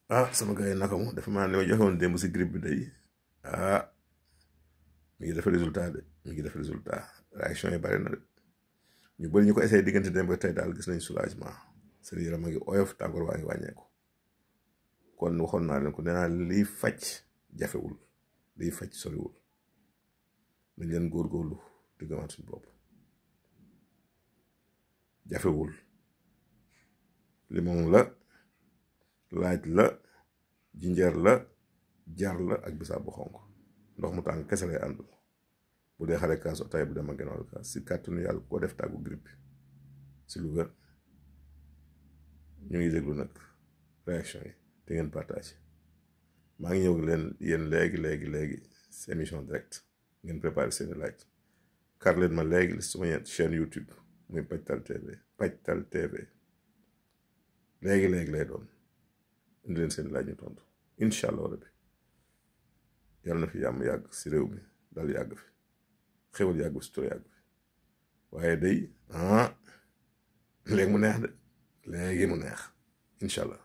sama gars yi naka mu dafa maa li ma joxewoon démb si grippe bi day mi ngi def résultat de mi ngi def résultat réaction yi bari na de ñu bëri ñu ko essayé diggante démb ba tey daal gis nañ soulagement seen yaram a ngi oyof tàngoor waa ngi wàññeeku kon waxoon naa leen ko nee naa liy faj jafewul liy faj soriwul nañ leen góorgóorlu di gëmaat suñu bopp jafewul limon la laaj la jinjeer la jar la ak bisaab bu xonk ndox mu tàng kese lay àndal bu dee xale kaas otaay bu dem ak genn kaas si kàttanu yàlla ko def tàggu grippe si lu wér ñu ngi déglu nag réaction yi te ngeen partage maa ngi ñëw leen yéen léegi si émission direct ngeen préparé seeni laaj kar leen ma léegi suma chaîne YouTube muy Pajtal TV léegi lay doon indi leen seen laaj ñu tontu incha allah rabbi yàlla na fi yàmm yàgg si réew mi dal yàgg fi xewal yàgg fi sutura yàgg fi waaye day léegi mu neex de léegi mu neex incha allah